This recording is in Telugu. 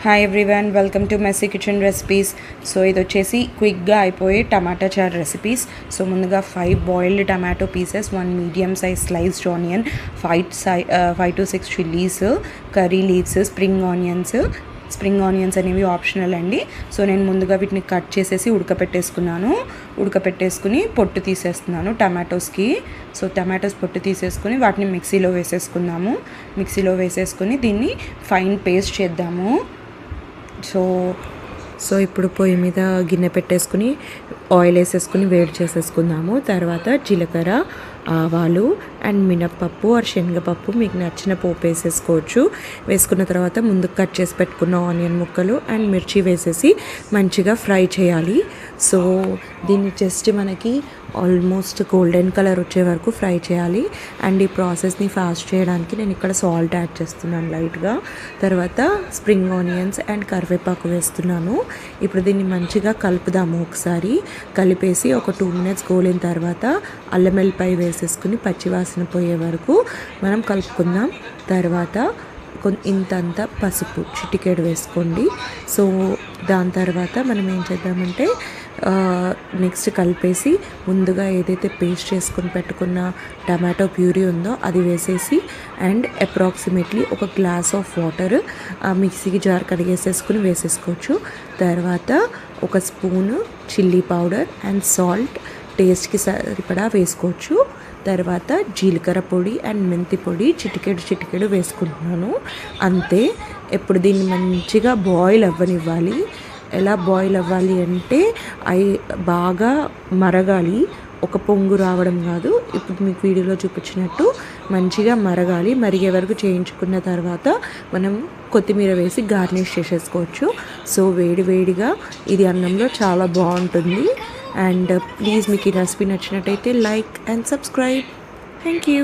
Hi everyone, welcome to messy kitchen recipes. So ఇది వచ్చేసి క్విక్గా అయిపోయే టమాటా చార్ రెసిపీస్. సో ముందుగా 5 boiled tomato pieces, 1 medium size sliced onion, 5 to 6 chillies, curry leaves, spring onions అనేవి ఆప్షనల్ అండి. సో నేను ముందుగా వీటిని కట్ చేసేసి ఉడకపెట్టేసుకుని పొట్టు తీసేస్తున్నాను టమాటోస్కి. సో టమాటోస్ పొట్టు తీసేసుకుని వాటిని మిక్సీలో వేసేసుకుని దీన్ని ఫైన్ పేస్ట్ చేద్దాము. సో ఇప్పుడు పొయ్యి మీద గిన్నె పెట్టేసుకుని ఆయిల్ వేసేసుకుని వేడి చేసేసుకుందాము. తర్వాత జీలకర్ర, ఆవాలు అండ్ మినప్పప్పు ఆర్ శనగపప్పు మీకు నచ్చిన పోపు వేసుకున్న తర్వాత ముందు కట్ చేసి పెట్టుకున్న ఆనియన్ ముక్కలు అండ్ మిర్చి వేసేసి మంచిగా ఫ్రై చేయాలి. సో దీన్ని జస్ట్ మనకి ఆల్మోస్ట్ గోల్డెన్ కలర్ వచ్చే వరకు ఫ్రై చేయాలి. అండ్ ఈ ప్రాసెస్ని ఫాస్ట్ చేయడానికి నేను ఇక్కడ సాల్ట్ యాడ్ చేస్తున్నాను లైట్గా. తర్వాత స్ప్రింగ్ ఆనియన్స్ అండ్ కరివేపాకు వేస్తున్నాను. ఇప్పుడు దీన్ని మంచిగా కలుపుదాము. ఒకసారి కలిపేసి ఒక 2 minutes గోలిన తర్వాత అల్లం వెల్లిపాయ వేసేసుకుని పచ్చివాసన పోయే వరకు మనం కలుపుకుందాం. తర్వాత ఇంతంత పసుపు చిటికెడు వేసుకోండి. సో దాని తర్వాత మనం ఏం చేద్దామంటే నెక్స్ట్ కలిపేసి ముందుగా ఏదైతే పేస్ట్ చేసుకొని పెట్టుకున్న టమాటో ప్యూరీ ఉందో అది వేసేసి అండ్ అప్రాక్సిమేట్లీ ఒక గ్లాస్ ఆఫ్ వాటర్ మిక్సీకి జార్ కడిగేసేసుకుని వేసేసుకోవచ్చు. తర్వాత ఒక spoon chilli powder and salt టేస్ట్కి సరిపడా వేసుకోవచ్చు. తర్వాత జీలకర్ర పొడి అండ్ మెంతి పొడి చిటికెడు వేసుకుంటున్నాను. అంతే. ఇప్పుడు దీన్ని మంచిగా బాయిల్ అవ్వనివ్వాలి. ఎలా బాయిల్ అవ్వాలి అంటే బాగా మరగాలి, ఒక పొంగు రావడం కాదు. ఇప్పుడు మీకు వీడియోలో చూపించినట్టు మంచిగా మరగాలి. మరిగే వరకు చేయించుకున్న తర్వాత మనం కొత్తిమీర వేసి గార్నిష్ చేసేసుకోవచ్చు. సో వేడిగా ఇది అన్నంలో చాలా బాగుంటుంది. అండ్ ప్లీజ్ మీకు ఈ రెసిపీ నచ్చినట్టయితే like and subscribe. Thank you.